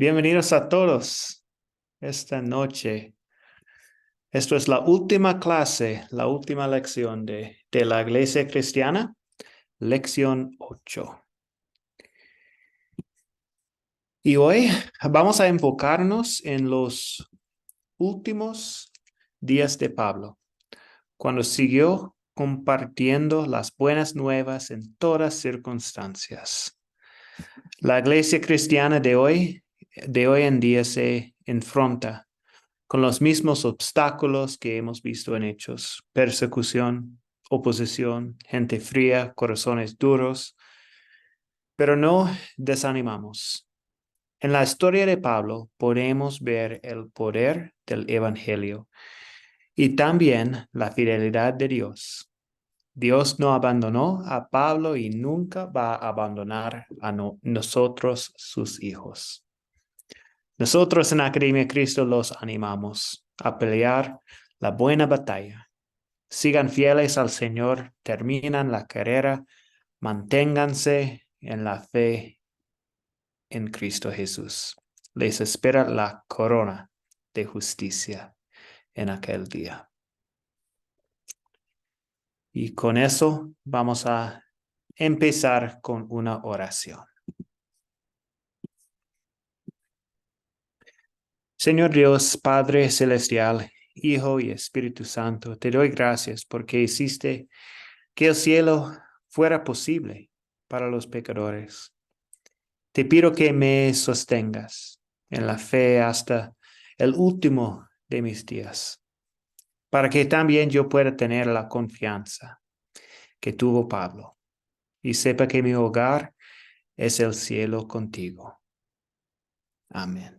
Bienvenidos a todos esta noche. Esto es la última clase, la última lección de la Iglesia Cristiana, lección 8. Y hoy vamos a enfocarnos en los últimos días de Pablo, cuando siguió compartiendo las buenas nuevas en todas circunstancias. La Iglesia Cristiana de hoy en día se enfrenta con los mismos obstáculos que hemos visto en Hechos: persecución, oposición, gente fría, corazones duros, pero no desanimamos. En la historia de Pablo podemos ver el poder del Evangelio y también la fidelidad de Dios. Dios no abandonó a Pablo y nunca va a abandonar a nosotros, sus hijos. Nosotros en Academia Cristo los animamos a pelear la buena batalla. Sigan fieles al Señor, terminan la carrera, manténganse en la fe en Cristo Jesús. Les espera la corona de justicia en aquel día. Y con eso vamos a empezar con una oración. Señor Dios, Padre Celestial, Hijo y Espíritu Santo, te doy gracias porque hiciste que el cielo fuera posible para los pecadores. Te pido que me sostengas en la fe hasta el último de mis días, para que también yo pueda tener la confianza que tuvo Pablo y sepa que mi hogar es el cielo contigo. Amén.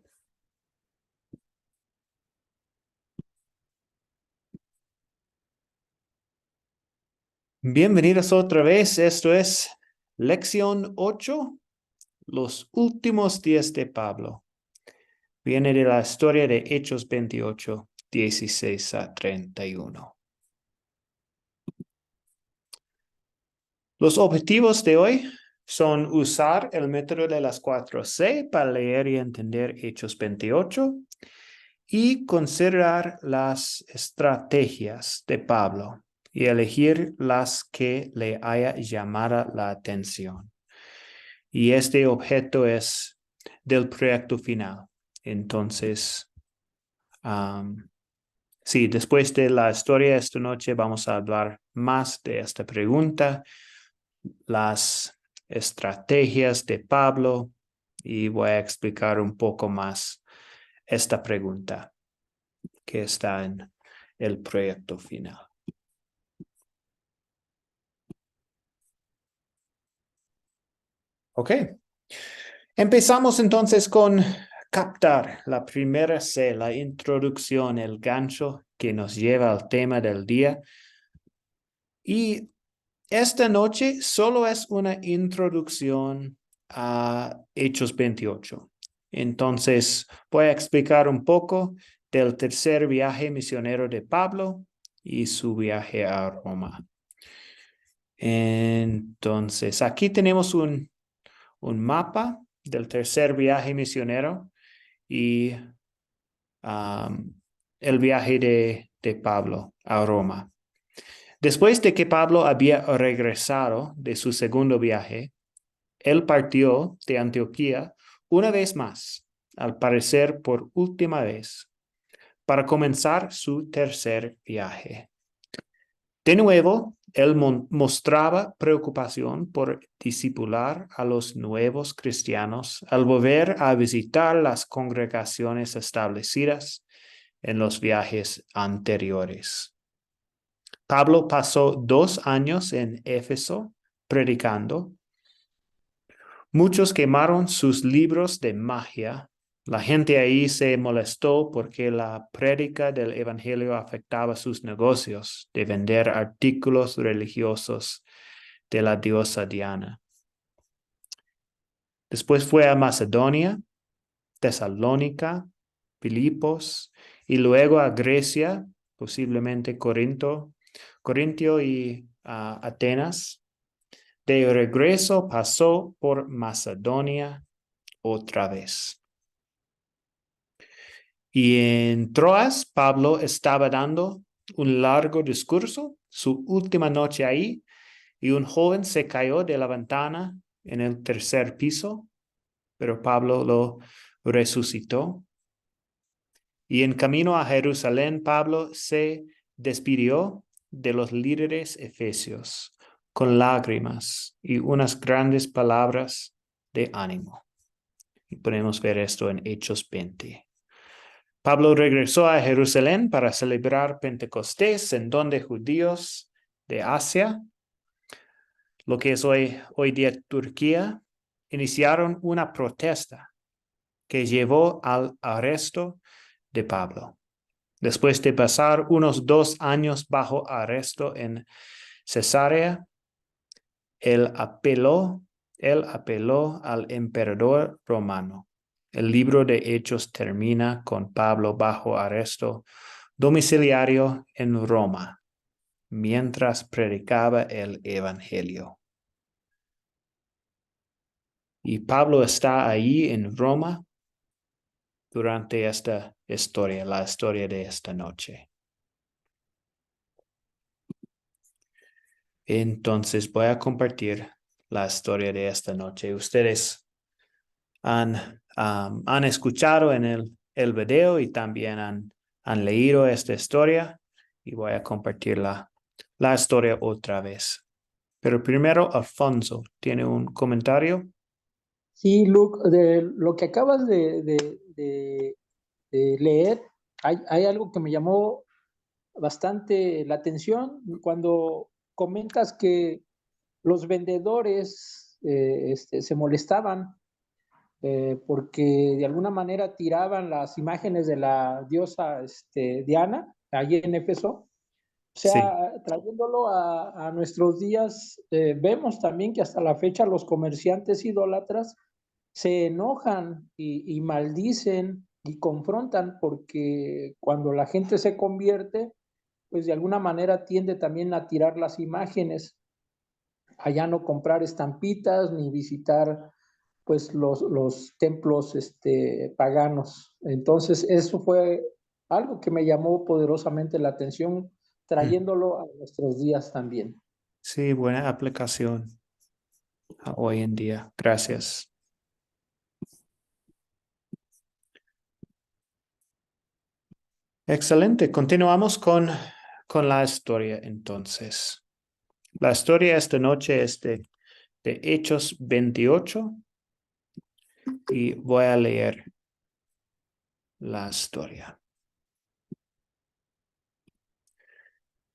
Bienvenidos otra vez. Esto es lección 8, los últimos días de Pablo. Viene de la historia de Hechos 28, 16 a 31. Los objetivos de hoy son usar el método de las 4C para leer y entender Hechos 28 y considerar las estrategias de Pablo y elegir las que le haya llamado la atención. Y este objeto es del proyecto final. Entonces, sí, después de la historia de esta noche vamos a hablar más de esta pregunta, las estrategias de Pablo, y voy a explicar un poco más esta pregunta que está en el proyecto final. Ok. Empezamos entonces con captar la primera C, la introducción, el gancho que nos lleva al tema del día. Y esta noche solo es una introducción a Hechos 28. Entonces voy a explicar un poco del tercer viaje misionero de Pablo y su viaje a Roma. Entonces aquí tenemos un mapa del tercer viaje misionero y el viaje de Pablo a Roma. Después de que Pablo había regresado de su segundo viaje, él partió de Antioquía una vez más, al parecer por última vez, para comenzar su tercer viaje. De nuevo, él mostraba preocupación por discipular a los nuevos cristianos al volver a visitar las congregaciones establecidas en los viajes anteriores. Pablo pasó 2 años en Éfeso predicando. Muchos quemaron sus libros de magia. La gente ahí se molestó porque la prédica del evangelio afectaba sus negocios de vender artículos religiosos de la diosa Diana. Después fue a Macedonia, Tesalónica, Filipos y luego a Grecia, posiblemente Corintio y Atenas. De regreso pasó por Macedonia otra vez. Y en Troas, Pablo estaba dando un largo discurso, su última noche ahí, y un joven se cayó de la ventana en el tercer piso, pero Pablo lo resucitó. Y en camino a Jerusalén, Pablo se despidió de los líderes efesios con lágrimas y unas grandes palabras de ánimo. Y podemos ver esto en Hechos 20. Pablo regresó a Jerusalén para celebrar Pentecostés, en donde judíos de Asia, lo que es hoy día Turquía, iniciaron una protesta que llevó al arresto de Pablo. Después de pasar unos 2 años bajo arresto en Cesarea, él apeló al emperador romano. El libro de Hechos termina con Pablo bajo arresto domiciliario en Roma, mientras predicaba el Evangelio. Y Pablo está ahí en Roma durante esta historia, la historia de esta noche. Entonces voy a compartir la historia de esta noche. Ustedes han escuchado en el video y también han leído esta historia y voy a compartir la historia otra vez. Pero primero, Alfonso, ¿tiene un comentario? Sí, Luke, de lo que acabas de leer, hay algo que me llamó bastante la atención cuando comentas que los vendedores se molestaban porque de alguna manera tiraban las imágenes de la diosa Diana, allí en Éfeso. O Sí. sea, trayéndolo a nuestros días, vemos también que hasta la fecha los comerciantes idólatras se enojan y maldicen y confrontan porque cuando la gente se convierte, pues de alguna manera tiende también a tirar las imágenes, a ya no comprar estampitas ni visitar pues los templos paganos. Entonces eso fue algo que me llamó poderosamente la atención, trayéndolo a nuestros días también. Sí, buena aplicación hoy en día. Gracias. Excelente. Continuamos con la historia entonces. La historia esta noche es de Hechos 28 y voy a leer la historia.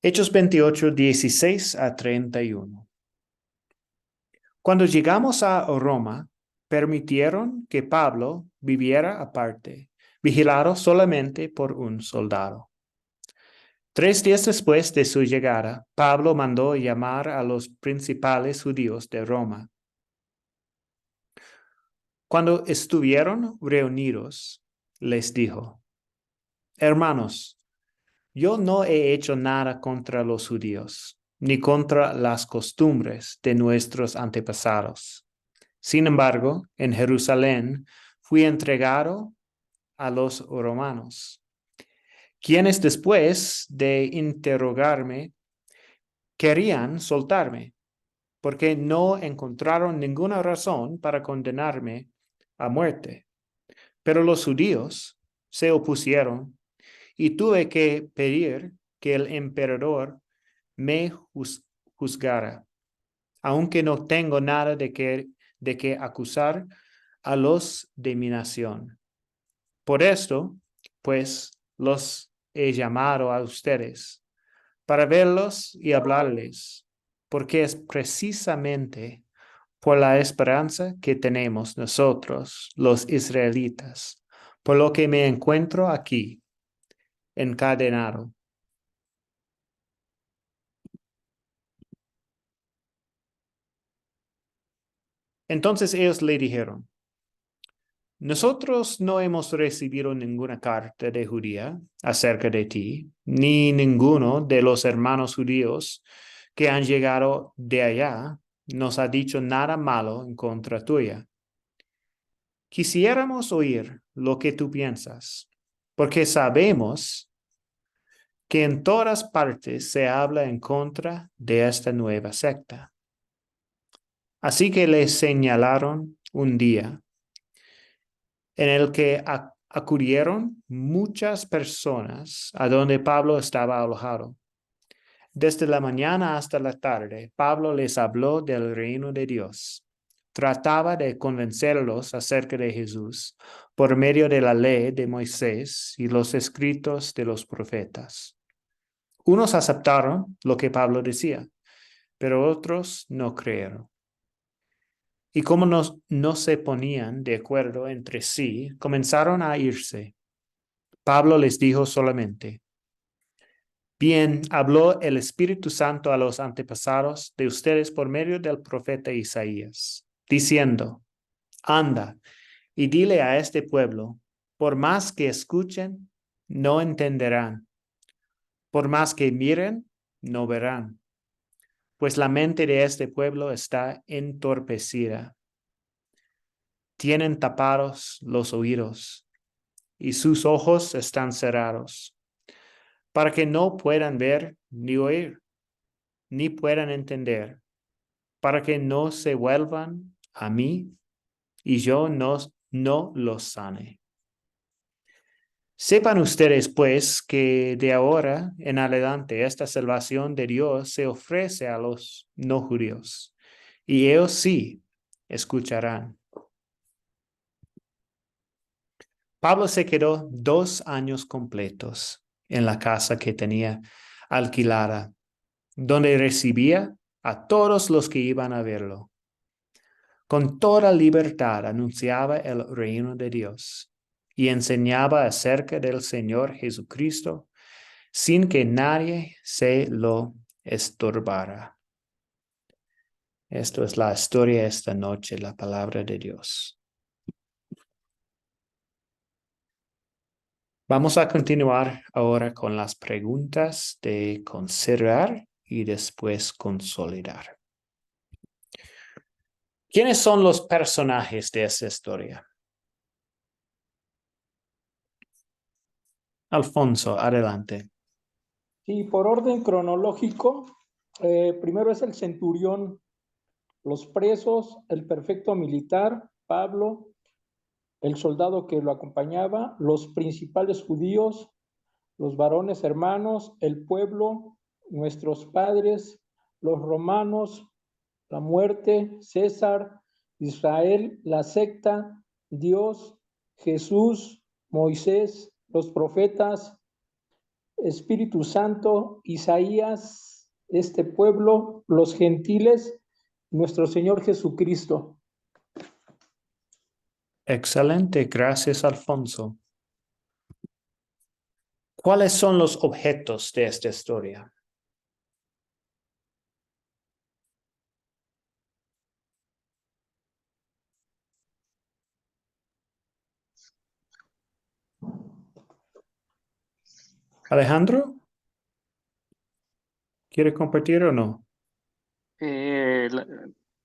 Hechos 28, 16 a 31. Cuando llegamos a Roma, permitieron que Pablo viviera aparte, vigilado solamente por un soldado. 3 días después de su llegada, Pablo mandó llamar a los principales judíos de Roma. Cuando estuvieron reunidos, les dijo: Hermanos, yo no he hecho nada contra los judíos, ni contra las costumbres de nuestros antepasados. Sin embargo, en Jerusalén fui entregado a los romanos, quienes después de interrogarme querían soltarme, porque no encontraron ninguna razón para condenarme a muerte. Pero los judíos se opusieron y tuve que pedir que el emperador me juzgara, aunque no tengo nada de que acusar a los de mi nación. Por esto, pues, los he llamado a ustedes para verlos y hablarles, porque es precisamente por la esperanza que tenemos nosotros, los israelitas, por lo que me encuentro aquí, encadenado. Entonces ellos le dijeron: Nosotros no hemos recibido ninguna carta de judía acerca de ti, ni ninguno de los hermanos judíos que han llegado de allá nos ha dicho nada malo en contra tuya. Quisiéramos oír lo que tú piensas. porque sabemos que en todas partes se habla en contra de esta nueva secta. Así que le señalaron un día en el que acudieron muchas personas a donde Pablo estaba alojado. Desde la mañana hasta la tarde, Pablo les habló del reino de Dios. Trataba de convencerlos acerca de Jesús por medio de la ley de Moisés y los escritos de los profetas. Unos aceptaron lo que Pablo decía, pero otros no creyeron. Y como no se ponían de acuerdo entre sí, comenzaron a irse. Pablo les dijo solamente: Bien, habló el Espíritu Santo a los antepasados de ustedes por medio del profeta Isaías, diciendo: Anda y dile a este pueblo, por más que escuchen, no entenderán, por más que miren, no verán, pues la mente de este pueblo está entorpecida. Tienen tapados los oídos y sus ojos están cerrados, para que no puedan ver ni oír, ni puedan entender, para que no se vuelvan a mí y yo no los sane. Sepan ustedes, pues, que de ahora en adelante esta salvación de Dios se ofrece a los no judíos, y ellos sí escucharán. Pablo se quedó 2 años completos en la casa que tenía alquilada, donde recibía a todos los que iban a verlo. Con toda libertad anunciaba el reino de Dios y enseñaba acerca del Señor Jesucristo sin que nadie se lo estorbara. Esto es la historia de esta noche, la palabra de Dios. Vamos a continuar ahora con las preguntas de considerar y después consolidar. ¿Quiénes son los personajes de esta historia? Alfonso, adelante. Sí, por orden cronológico, primero es el centurión, los presos, el prefecto militar, Pablo, el soldado que lo acompañaba, los principales judíos, los varones hermanos, el pueblo, nuestros padres, los romanos, la muerte, César, Israel, la secta, Dios, Jesús, Moisés, los profetas, Espíritu Santo, Isaías, este pueblo, los gentiles, nuestro Señor Jesucristo. Excelente, gracias, Alfonso. ¿Cuáles son los objetos de esta historia? Alejandro, ¿quiere compartir o no? Eh, la-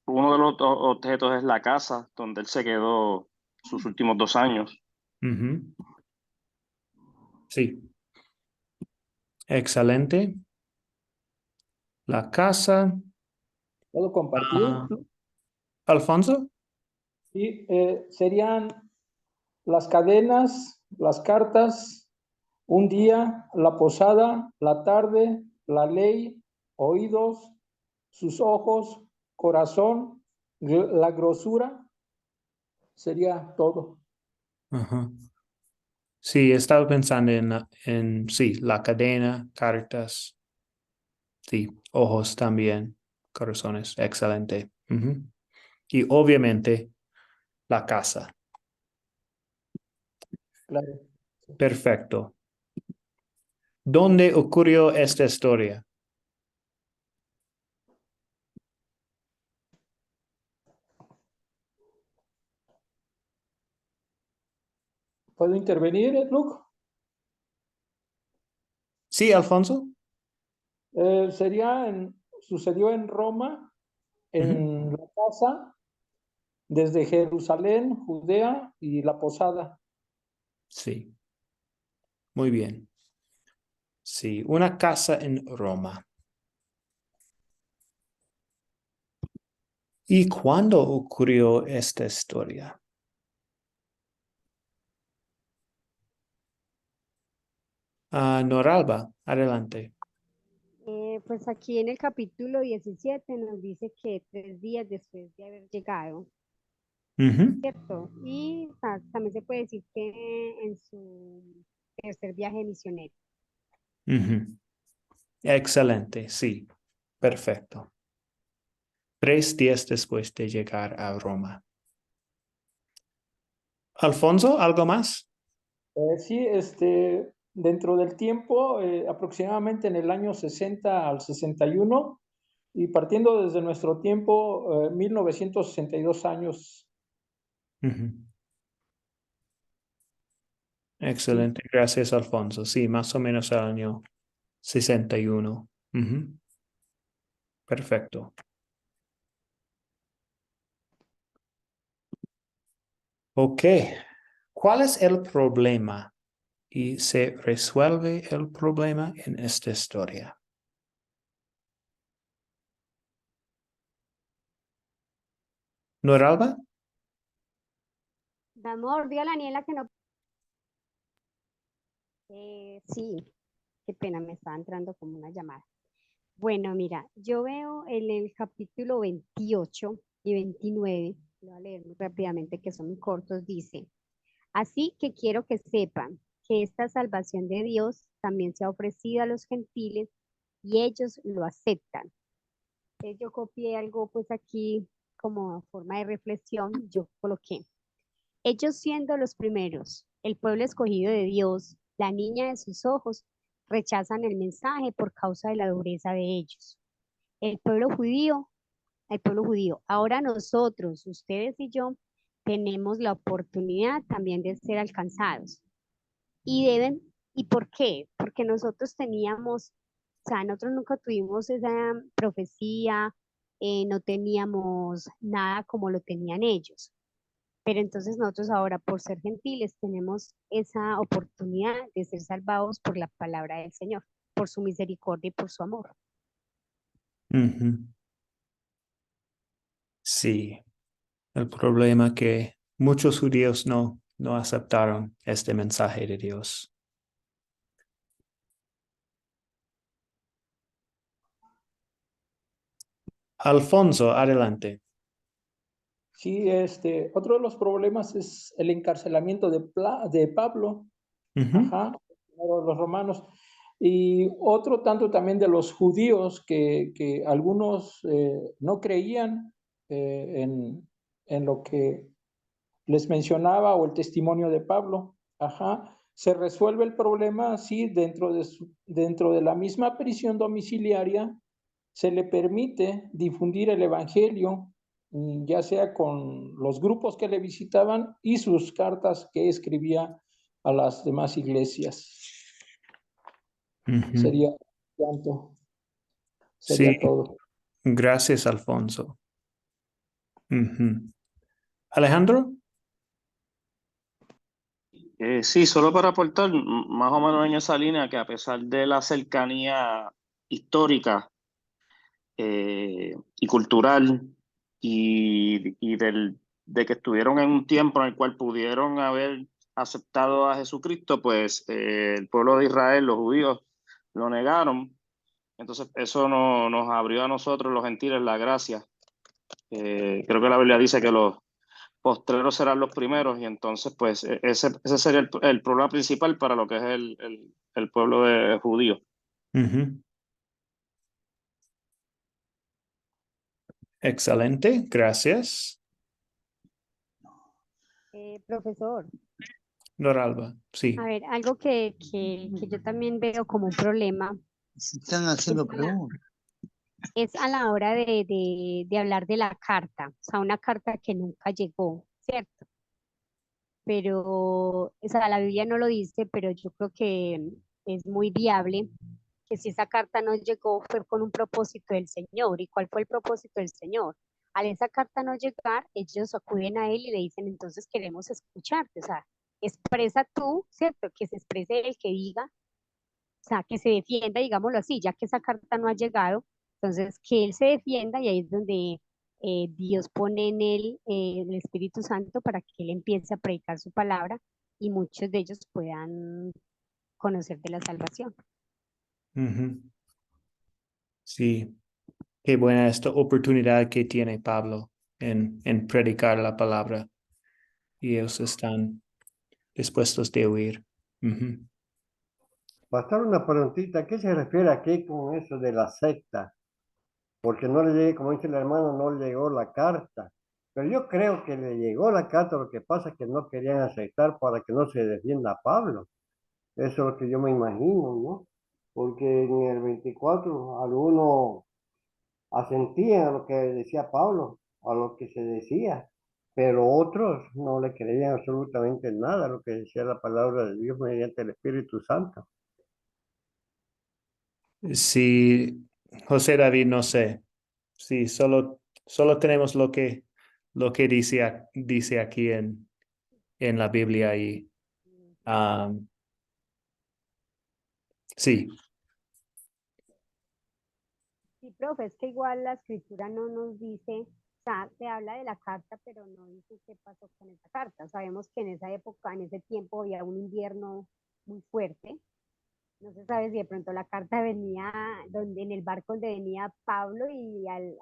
Uno de los objetos es la casa donde él se quedó sus últimos 2 años. Ujú. Sí, excelente. La casa. ¿Puedo compartir? Alfonso. Sí, serían las cadenas, las cartas, un día, la posada, la tarde, la ley, oídos, sus ojos, corazón, la grosura, sería todo. Ajá. Sí, estaba pensando sí, la cadena, cartas, sí, ojos también, corazones, excelente. Ujú. Y obviamente la casa. Claro. Perfecto. ¿Dónde ocurrió esta historia? ¿Puedo intervenir, Luke? Sí, Alfonso. Sucedió en Roma, Ujú. en la casa, desde Jerusalén, Judea y la posada. Sí. Muy bien. Sí, una casa en Roma. ¿Y cuándo ocurrió esta historia? Noralba, adelante. Pues aquí en el capítulo 17 nos dice que 3 días después de haber llegado, Ujú, ¿cierto? Y también se puede decir que en su tercer viaje misionero. ujú. Excelente, sí, perfecto. 3 días después de llegar a Roma. Alfonso, ¿algo más? Sí, dentro del tiempo, aproximadamente en el año 60 al 61, y partiendo desde nuestro tiempo, 1962 años. Ujú. Sí. Excelente, gracias, Alfonso. Sí, más o menos al año 61. Ujú. Perfecto. Ok, ¿cuál es el problema? Y se resuelve el problema en esta historia. ¿Noralba? De amor, dio a la niela que no. Sí, qué pena, me estaba entrando como una llamada. Bueno, mira, yo veo en el capítulo 28 y 29, lo voy a leer muy rápidamente que son muy cortos, dice, así que quiero que sepan que esta salvación de Dios también se ha ofrecido a los gentiles y ellos lo aceptan. Entonces yo copié algo pues aquí como forma de reflexión, yo coloqué, ellos siendo los primeros, el pueblo escogido de Dios, la niña de sus ojos, rechazan el mensaje por causa de la dureza de ellos. El pueblo judío, el pueblo judío. Ahora nosotros, ustedes y yo, tenemos la oportunidad también de ser alcanzados. Y deben, ¿y por qué? Porque nosotros teníamos, o sea, nosotros nunca tuvimos esa profecía, no teníamos nada como lo tenían ellos. Pero entonces nosotros ahora, por ser gentiles, tenemos esa oportunidad de ser salvados por la palabra del Señor, por su misericordia y por su amor. Ujú. Sí, el problema que muchos judíos no aceptaron este mensaje de Dios. Alfonso, adelante. Sí, otro de los problemas es el encarcelamiento de Pablo, Ujú, ajá, por los romanos, y otro tanto también de los judíos que algunos no creían en lo que les mencionaba o el testimonio de Pablo, ajá. Se resuelve el problema, sí, dentro de la misma prisión domiciliaria se le permite difundir el evangelio, ya sea con los grupos que le visitaban y sus cartas que escribía a las demás iglesias. ujú. Sería tanto, Sí, sería todo. gracias, Alfonso. Ujú. Alejandro. Sí, solo para aportar más o menos en esa línea que a pesar de la cercanía histórica y cultural de que estuvieron en un tiempo en el cual pudieron haber aceptado a Jesucristo, pues el pueblo de Israel, los judíos, lo negaron. Entonces eso nos abrió a nosotros, los gentiles, la gracia. Creo que la Biblia dice que los postreros serán los primeros y entonces pues ese sería el problema principal para lo que es el pueblo de judío. Ujú. Excelente, gracias. Profesor, Noralba, a sí. ver, algo que yo también veo como un problema Están es haciendo a la, preguntas. es a la hora de hablar de la carta, o sea, una carta que nunca llegó, ¿cierto? Pero, o sea, la Biblia no lo dice, pero yo creo que es muy viable que si esa carta no llegó fue con un propósito del Señor. ¿Y cuál fue el propósito del Señor? Al esa carta no llegar, ellos acuden a Él y le dicen, entonces queremos escucharte, o sea, expresa tú, ¿cierto? Que se exprese el que diga, o sea, que se defienda, digámoslo así, ya que esa carta no ha llegado, entonces que él se defienda y ahí es donde Dios pone en él el Espíritu Santo para que él empiece a predicar su palabra y muchos de ellos puedan conocer de la salvación. Ujú. Sí, qué buena esta oportunidad que tiene Pablo en predicar la palabra y ellos están dispuestos de oír. Ujú. Pastor, una preguntita, ¿qué se refiere aquí con eso de la secta? Porque no le llegué, como dice el hermano, no le llegó la carta. Pero yo creo que le llegó la carta, lo que pasa es que no querían aceptar para que no se defienda a Pablo. Eso es lo que yo me imagino, ¿no? Porque en el 24 algunos asentían a lo que decía Pablo, a lo que se decía, pero otros no le creían absolutamente nada a lo que decía la palabra de Dios mediante el Espíritu Santo. Sí, José David, no sé. Sí, solo tenemos lo que dice aquí en la Biblia y sí. Sí, profe, es que igual la escritura no nos dice, o sea, se habla de la carta, pero no dice qué pasó con esa carta. Sabemos que en esa época, en ese tiempo, había un invierno muy fuerte. No se sabe si de pronto la carta venía donde, en el barco donde venía Pablo y al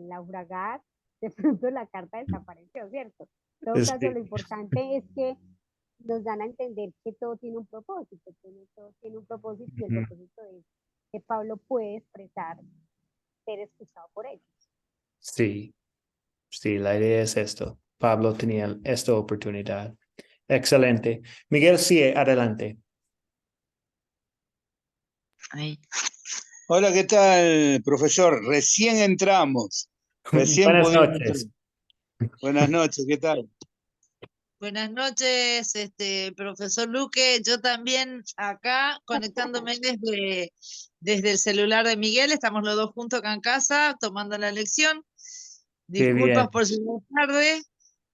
naufragar, de pronto la carta desapareció, ¿cierto? En todo caso, lo Sí. importante es que nos dan a entender que todo tiene un propósito, todo tiene un propósito y el Ujú. propósito es que Pablo puede expresar ser escuchado por ellos. Sí, sí, la idea es esto. Pablo tenía esta oportunidad. Excelente. Miguel, sí, adelante. Ahí. Hola, ¿qué tal, profesor? Recién entramos, recién Buenas pudimos entrar. noches. Buenas noches, ¿qué tal? Buenas noches, profesor Luque. Yo también acá conectándome desde el celular de Miguel. Estamos los dos juntos acá en casa tomando la lección. Qué Disculpas bien. por llegar tarde.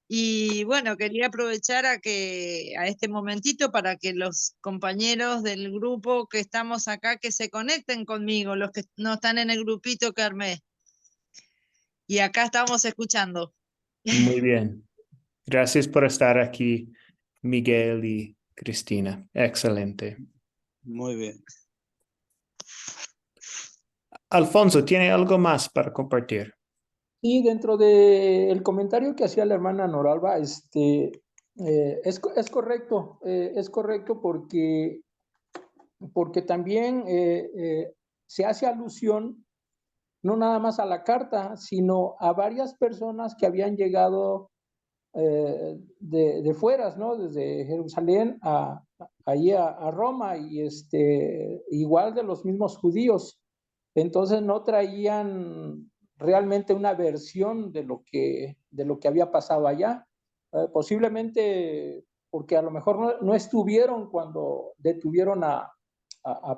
Y bueno, quería aprovechar a este momentito para que los compañeros del grupo que estamos acá que se conecten conmigo, los que no están en el grupito que armé. Y acá estamos escuchando. Muy bien. Gracias por estar aquí, Miguel y Cristina. Excelente. Muy bien. Alfonso, ¿tiene algo más para compartir? Y dentro del comentario que hacía la hermana Noralba, es correcto porque también se hace alusión no nada más a la carta, sino a varias personas que habían llegado de fueras, ¿no? Desde Jerusalén allí a Roma y igual de los mismos judíos. Entonces no traían realmente una versión de lo que había pasado allá. Posiblemente porque a lo mejor no estuvieron cuando detuvieron a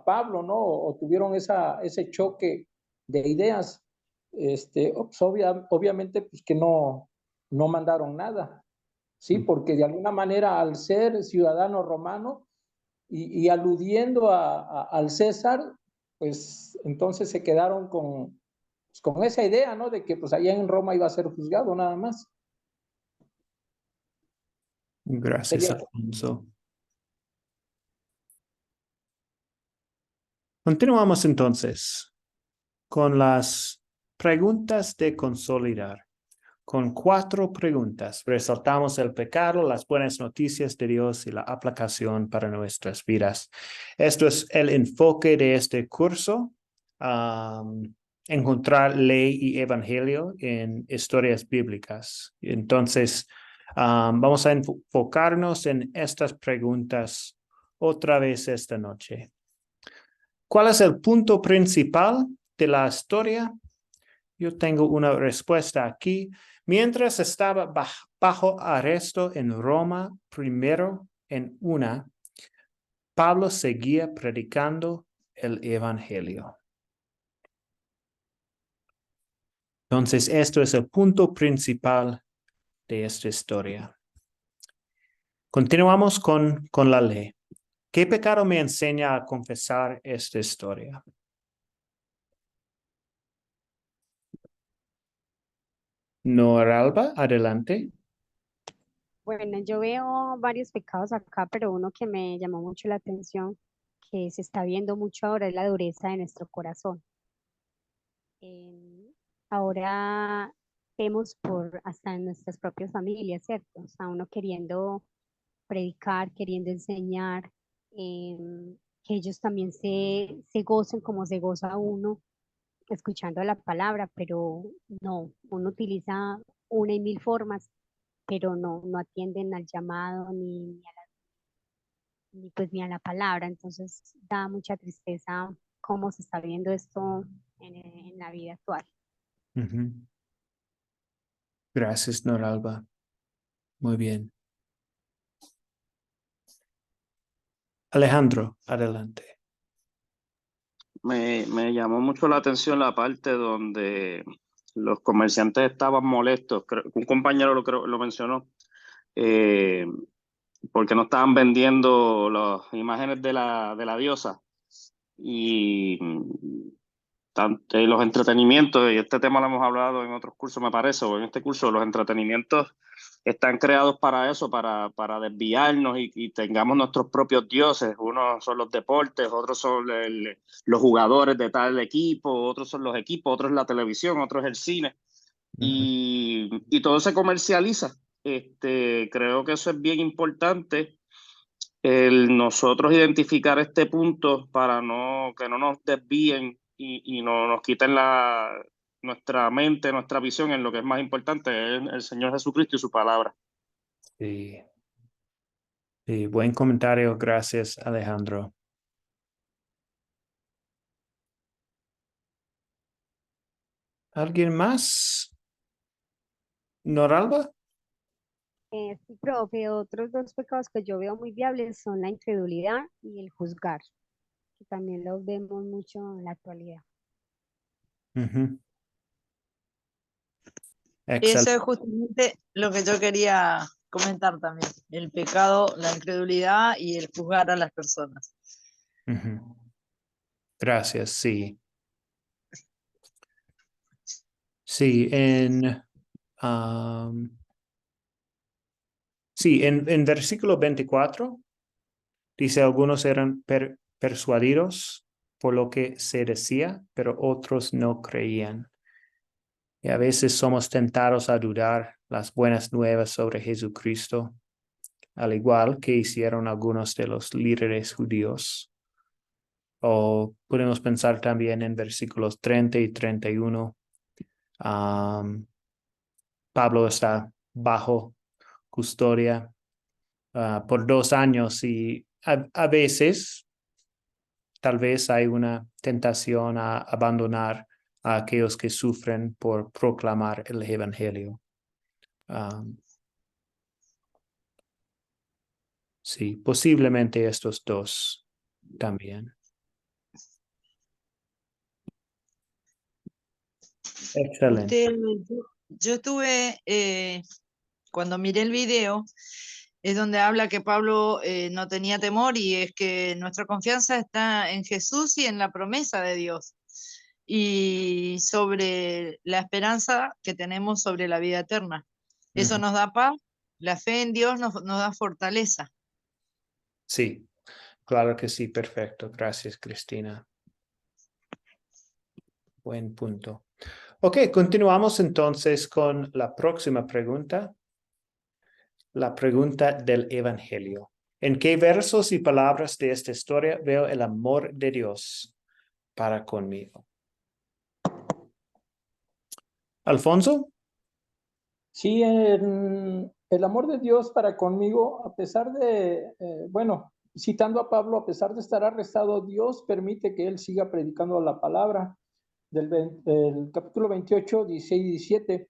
Pablo, ¿no? O tuvieron ese choque de ideas. Pues obviamente, pues que no mandaron nada, ¿sí? Porque de alguna manera, al ser ciudadano romano y aludiendo al César, pues entonces se quedaron pues, con esa idea, ¿no? De que pues allá en Roma iba a ser juzgado nada más. Gracias, Sería Alfonso. Continuamos entonces con las preguntas de consolidar. Con 4 preguntas, resaltamos el pecado, las buenas noticias de Dios y la aplicación para nuestras vidas. Esto es el enfoque de este curso, encontrar ley y evangelio en historias bíblicas. Entonces, vamos a enfocarnos en estas preguntas otra vez esta noche. ¿Cuál es el punto principal de la historia? Yo tengo una respuesta aquí. Mientras estaba bajo arresto en Roma, primero en una, Pablo seguía predicando el evangelio. Entonces, esto es el punto principal de esta historia. Continuamos con la ley. ¿Qué pecado me enseña a confesar esta historia? Noralba, adelante. Bueno, yo veo varios pecados acá, pero uno que me llamó mucho la atención, que se está viendo mucho ahora, es la dureza de nuestro corazón. Ahora vemos por hasta en nuestras propias familias, ¿cierto? O sea, uno queriendo predicar, queriendo enseñar, que ellos también se gocen como se goza uno escuchando la palabra, pero no, uno utiliza una y mil formas, pero no atienden al llamado ni a la palabra. Entonces da mucha tristeza cómo se está viendo esto en la vida actual. Ujú. Gracias, Noralba. Muy bien. Alejandro, adelante. Me llamó mucho la atención la parte donde los comerciantes estaban molestos. Un compañero lo mencionó, porque no estaban vendiendo las imágenes de la diosa. Y los entretenimientos, y este tema lo hemos hablado en otros cursos, me parece, o en este curso, los entretenimientos están creados para eso, para desviarnos y tengamos nuestros propios dioses. Unos son los deportes, otros son los jugadores de tal equipo, otros son los equipos, otros es la televisión, otros es el cine. Y todo se comercializa. Creo que eso es bien importante, el nosotros identificar este punto para que no nos desvíen y no nos quiten nuestra mente, nuestra visión en lo que es más importante, es el Señor Jesucristo y su palabra. Sí. Sí, buen comentario. Gracias, Alejandro. ¿Alguien más? ¿Noralba? Sí, profe, otros dos pecados que yo veo muy viables son la incredulidad y el juzgar, que también los vemos mucho en la actualidad. Ujú. Eso Excelente. es justamente lo que yo quería comentar también, el pecado, la incredulidad y el juzgar a las personas. Ujú. Gracias, sí. Sí, en versículo 24 dice, algunos eran persuadidos por lo que se decía, pero otros no creían. Y a veces somos tentados a dudar las buenas nuevas sobre Jesucristo, al igual que hicieron algunos de los líderes judíos. O podemos pensar también en versículos 30 y 31. Pablo está bajo custodia por 2 años y a veces tal vez hay una tentación a abandonar a aquellos que sufren por proclamar el evangelio. Sí, posiblemente estos dos también. Excelente. Yo estuve, cuando miré el video, es donde habla que Pablo no tenía temor y es que nuestra confianza está en Jesús y en la promesa de Dios y sobre la esperanza que tenemos sobre la vida eterna. Eso nos da paz, la fe en Dios nos da fortaleza. Sí, claro que sí, perfecto. Gracias, Cristina. Buen punto. Ok, continuamos entonces con la próxima pregunta. La pregunta del Evangelio. ¿En qué versos y palabras de esta historia veo el amor de Dios para conmigo? Alfonso. Sí, el amor de Dios para conmigo, a pesar de, bueno, citando a Pablo, a pesar de estar arrestado, Dios permite que él siga predicando la palabra del capítulo 28, 16 y 17.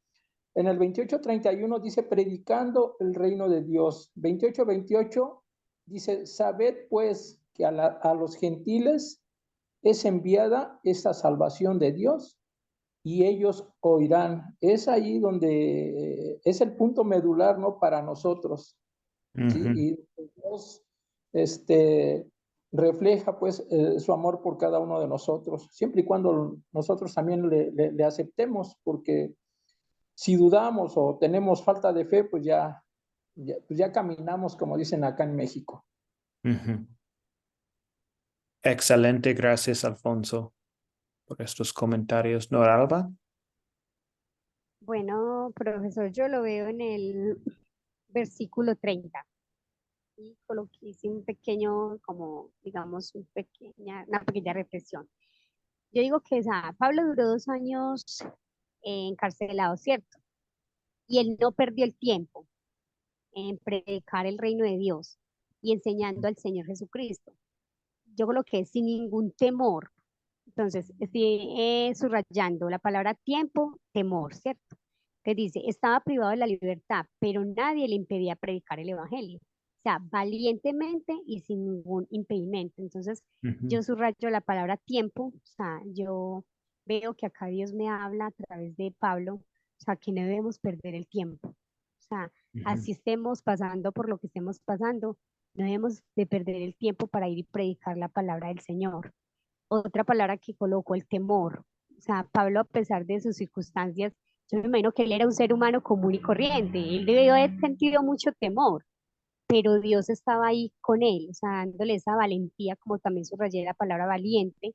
En el 28:31 dice, predicando el reino de Dios. 28:28 dice, sabed pues que a los gentiles es enviada esta salvación de Dios y ellos oirán. Es ahí donde es el punto medular, ¿no? Para nosotros. ¿sí? Ujú. Y Dios refleja pues su amor por cada uno de nosotros, siempre y cuando nosotros también le aceptemos, porque si dudamos o tenemos falta de fe, pues ya caminamos, como dicen acá en México. Ujú. Excelente, gracias Alfonso por estos comentarios. Noralba. Bueno, profesor, yo lo veo en el versículo 30. Y coloqué, hice un pequeño, como digamos, una pequeña reflexión. Yo digo que Pablo duró 2 años encarcelado, ¿cierto? Y él no perdió el tiempo en predicar el reino de Dios y enseñando al Señor Jesucristo. Yo coloqué sin ningún temor. Entonces, estoy subrayando la palabra tiempo, temor, ¿cierto? Que dice, estaba privado de la libertad, pero nadie le impedía predicar el evangelio. O sea, valientemente y sin ningún impedimento. Entonces, Ujú. yo subrayo la palabra tiempo, o sea, yo veo que acá Dios me habla a través de Pablo, o sea, que no debemos perder el tiempo. O sea, Ujú. así estemos pasando por lo que estemos pasando, no debemos de perder el tiempo para ir y predicar la palabra del Señor. Otra palabra que colocó, el temor. O sea, Pablo, a pesar de sus circunstancias, yo me imagino que él era un ser humano común y corriente. Él debió haber sentido mucho temor, pero Dios estaba ahí con él, o sea, dándole esa valentía, como también subrayé la palabra valiente,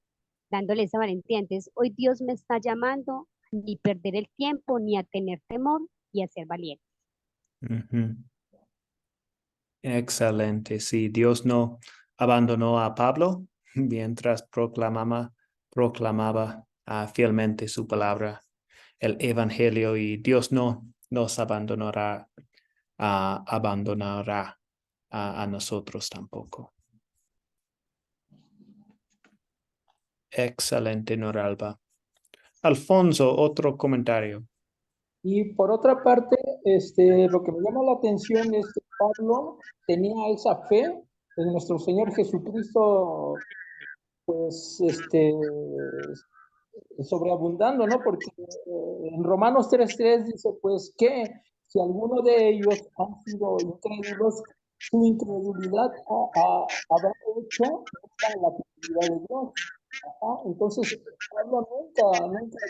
dándole esa valentía. Entonces, hoy Dios me está llamando ni perder el tiempo, ni a tener temor y a ser valiente. Ujú. Excelente. Sí, Dios no abandonó a Pablo mientras proclamaba fielmente su palabra, el evangelio, y Dios no nos abandonará a nosotros tampoco. Excelente, Noralba. Alfonso, otro comentario. Y por otra parte, lo que me llama la atención es que Pablo tenía esa fe en nuestro Señor Jesucristo, pues, sobreabundando, ¿no? Porque en Romanos 3:3 dice, pues, que si alguno de ellos han sido incrédulos, su incredulidad habrá hecho la fidelidad de Dios. Ajá. Entonces, Pablo nunca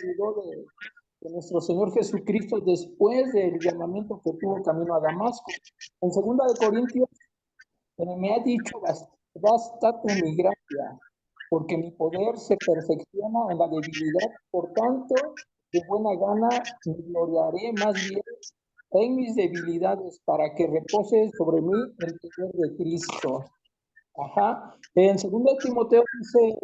dudó de nuestro Señor Jesucristo después del llamamiento que tuvo camino a Damasco. En 2 Corintios me ha dicho, bástate mi gracia, porque mi poder se perfecciona en la debilidad. Por tanto, de buena gana me gloriaré más bien en mis debilidades, para que repose sobre mí el poder de Cristo. Ajá. En 2 Timoteo dice,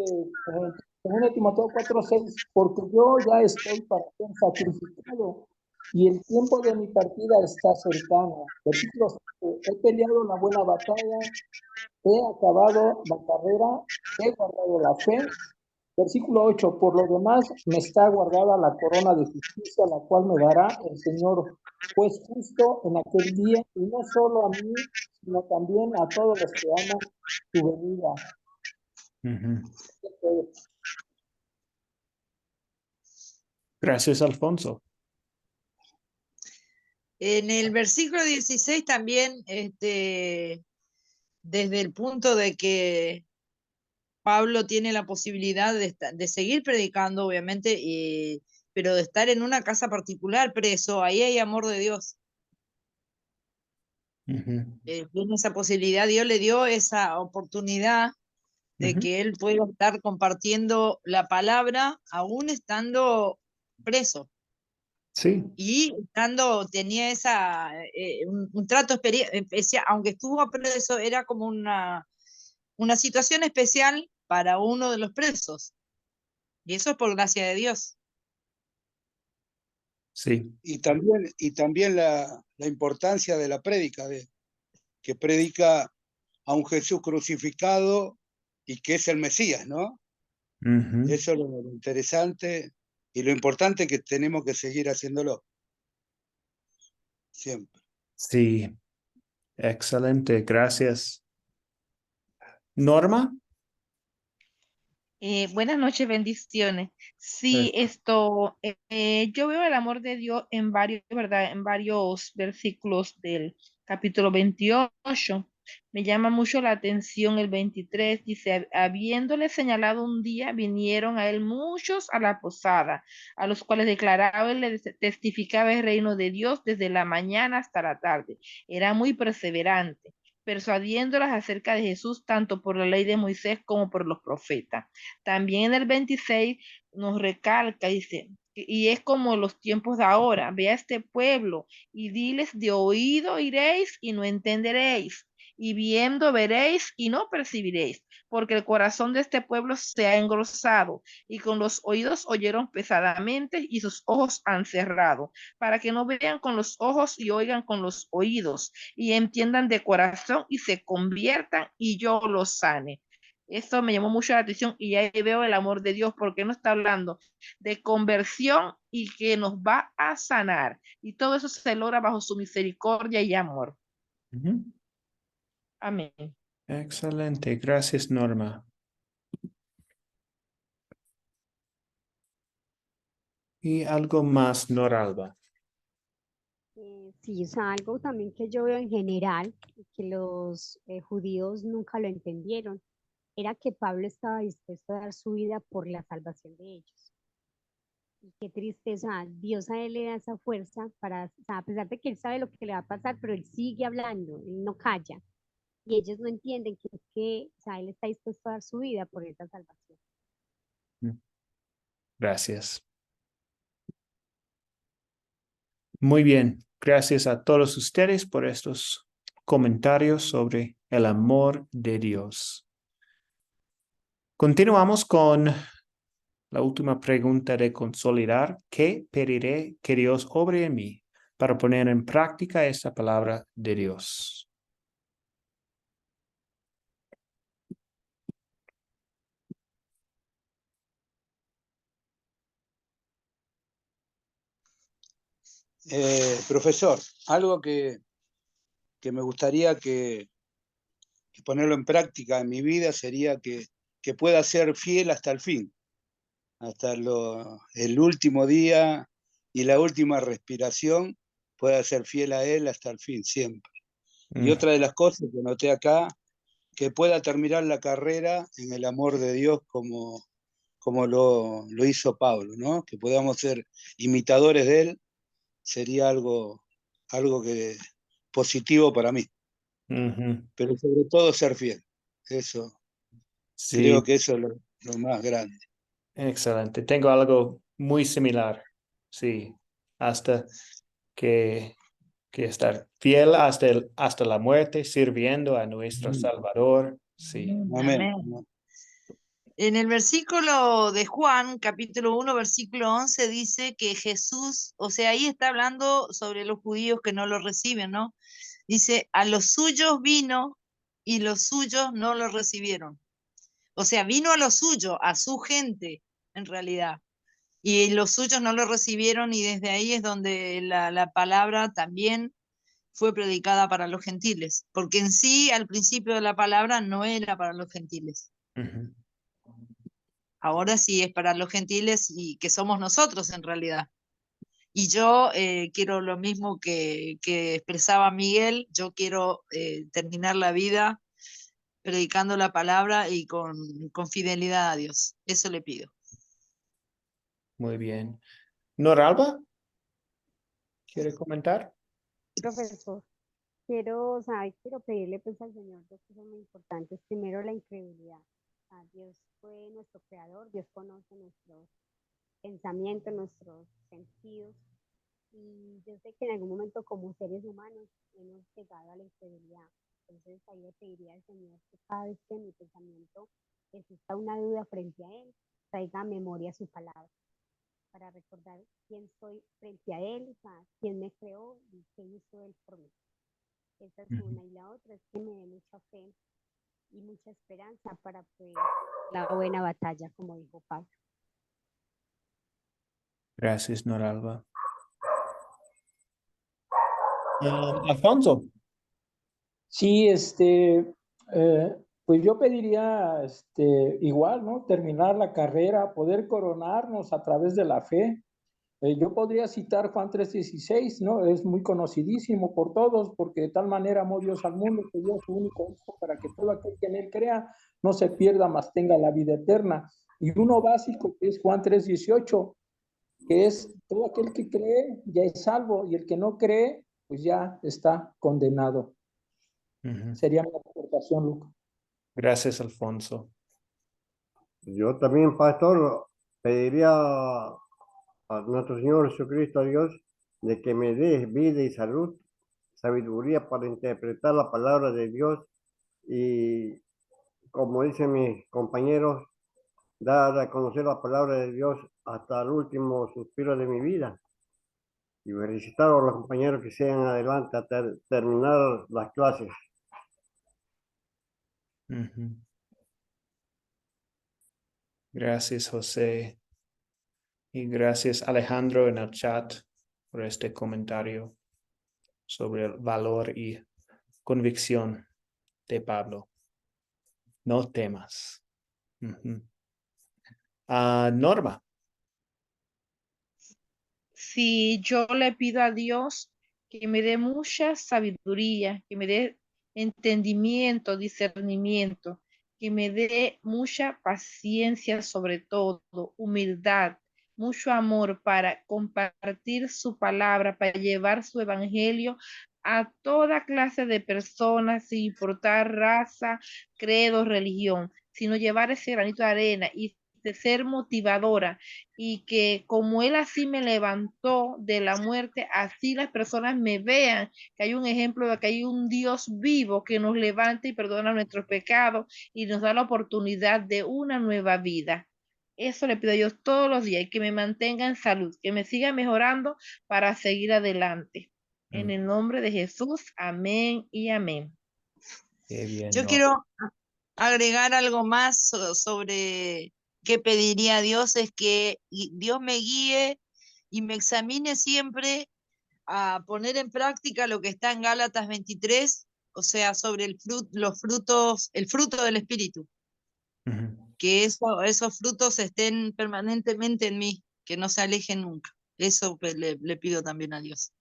en 2 Timoteo 4:6, porque yo ya estoy para ser sacrificado y el tiempo de mi partida está cercano. Versículo 7, he peleado la buena batalla, he acabado la carrera, he guardado la fe. Versículo 8, por lo demás me está guardada la corona de justicia, la cual me dará el Señor, pues justo en aquel día, y no solo a mí, sino también a todos los que aman su venida. Ujú. Gracias, Alfonso. En el versículo 16 también, desde el punto de que Pablo tiene la posibilidad de seguir predicando, obviamente, pero de estar en una casa particular preso, ahí hay amor de Dios. Ujú. Tiene esa posibilidad, Dios le dio esa oportunidad de Ujú. que él pueda estar compartiendo la palabra aún estando preso. Sí. Y tenía un trato especial, aunque estuvo preso, era como una situación especial para uno de los presos. Y eso es por gracia de Dios. Sí. Y también la importancia de la prédica, que predica a un Jesús crucificado y que es el Mesías, ¿no? Ujú. Eso es lo interesante y lo importante, que tenemos que seguir haciéndolo siempre. Sí. Excelente. Gracias. Norma. Buenas noches, bendiciones. Sí, yo veo el amor de Dios en varios, ¿verdad? En varios versículos capítulo 28. Me llama mucho la atención el 23, dice, habiéndole señalado un día, vinieron a él muchos a la posada, a los cuales declaraba y le testificaba el reino de Dios desde la mañana hasta la tarde. Era muy perseverante, persuadiéndolas acerca de Jesús, tanto por la ley de Moisés como por los profetas. También en el 26 nos recalca, dice, y es como los tiempos de ahora, ve a este pueblo y diles, de oído iréis y no entenderéis, y viendo veréis y no percibiréis, porque el corazón de este pueblo se ha engrosado, y con los oídos oyeron pesadamente, y sus ojos han cerrado, para que no vean con los ojos y oigan con los oídos, y entiendan de corazón y se conviertan, y yo los sane. Esto me llamó mucho la atención y ahí veo el amor de Dios, porque no está hablando de conversión y que nos va a sanar. Y todo eso se logra bajo su misericordia y amor. Ujú. Amén. Excelente, gracias Norma. ¿Y algo más, Noralba? Sí, o sea, algo también que yo veo en general, y que los judíos nunca lo entendieron, era que Pablo estaba dispuesto a dar su vida por la salvación de ellos. Y qué tristeza, Dios a él le da esa fuerza para, o sea, a pesar de que él sabe lo que le va a pasar, pero él sigue hablando, él no calla. Y ellos no entienden o sea, él está dispuesto a dar su vida por esa salvación. Gracias. Muy bien, gracias a todos ustedes por estos comentarios sobre el amor de Dios. Continuamos con la última pregunta de consolidar. ¿Qué pediré que Dios obre en mí para poner en práctica esta palabra de Dios? Profesor, algo que me gustaría que ponerlo en práctica en mi vida sería que pueda ser fiel hasta el fin, hasta el último día y la última respiración, pueda ser fiel a Él hasta el fin, siempre. Y otra de las cosas que noté acá, que pueda terminar la carrera en el amor de Dios como lo hizo Pablo, ¿no? Que podamos ser imitadores de Él, sería algo que positivo para mí. Ujú. Pero sobre todo ser fiel. Eso, creo Sí, que eso es lo más grande. excelente. Tengo algo muy similar. Sí, hasta que estar fiel hasta la muerte, sirviendo a nuestro Salvador. Sí. Amén. Amén. En el versículo de Juan, capítulo 1, versículo 11, dice que Jesús, o sea, ahí está hablando sobre los judíos que no lo reciben, ¿no? Dice, a los suyos vino y los suyos no lo recibieron. O sea, vino a lo suyo, a su gente, en realidad. Y los suyos no lo recibieron y desde ahí es donde la palabra también fue predicada para los gentiles, porque en sí, al principio de la palabra, no era para los gentiles. Ujú. Ahora sí es para los gentiles y que somos nosotros en realidad. Y yo quiero lo mismo que expresaba Miguel, yo quiero terminar la vida predicando la palabra y con fidelidad a Dios. Eso le pido. Muy bien. Noralba, ¿quiere comentar? Profesor, quiero pedirle pues al Señor dos cosas muy importantes. Primero, la incredulidad. Dios fue nuestro creador, Dios conoce nuestros pensamientos, nuestros sentidos. Y yo sé que en algún momento como seres humanos hemos llegado a la incredulidad. Entonces ahí le pediría al Señor que cada vez que en mi pensamiento exista una duda frente a Él, traiga a memoria su palabra para recordar quién soy frente a Él, o sea, quién me creó y qué hizo Él por mí. Esa es Ujú. una. Y la otra es que me dé mucha fe y mucha esperanza para pues la buena batalla, como dijo Pablo. Gracias, Noralba. Alfonso. Sí, pues yo pediría, igual, ¿no? Terminar la carrera, poder coronarnos a través de la fe, Yo podría citar Juan 3:16, ¿no? Es muy conocidísimo por todos, porque de tal manera amó Dios al mundo que dio su único hijo para que todo aquel que en él crea no se pierda, mas tenga la vida eterna. Y uno básico que es Juan 3:18, que es todo aquel que cree ya es salvo y el que no cree pues ya está condenado. Sería mi aportación, Luca. Gracias, Alfonso. Yo también, pastor, pediría a nuestro Señor Jesucristo, a Dios, de que me dé vida y salud, sabiduría para interpretar la palabra de Dios y, como dicen mis compañeros, dar a conocer la palabra de Dios hasta el último suspiro de mi vida. Y felicitar a los compañeros que sigan adelante a terminar las clases. Gracias, José. Y gracias, Alejandro, en el chat por este comentario sobre el valor y convicción de Pablo. No temas. Norma. Si yo le pido a Dios que me dé mucha sabiduría, que me dé entendimiento, discernimiento, que me dé mucha paciencia, sobre todo, humildad, mucho amor para compartir su palabra, para llevar su evangelio a toda clase de personas, sin importar raza, credo, religión, sino llevar ese granito de arena y de ser motivadora, y que como Él así me levantó de la muerte, así las personas me vean que hay un ejemplo de que hay un Dios vivo que nos levanta y perdona nuestros pecados y nos da la oportunidad de una nueva vida. Eso le pido a Dios todos los días, y que me mantenga en salud, que me siga mejorando para seguir adelante. En el nombre de Jesús, amén y amén. Qué bien, Yo Norma. quiero agregar algo más sobre qué pediría a Dios, es que Dios me guíe y me examine siempre a poner en práctica lo que está en Gálatas 23, o sea, sobre los frutos, el fruto del Espíritu, que esos frutos estén permanentemente en mí, que no se alejen nunca. Eso le pido también a Dios.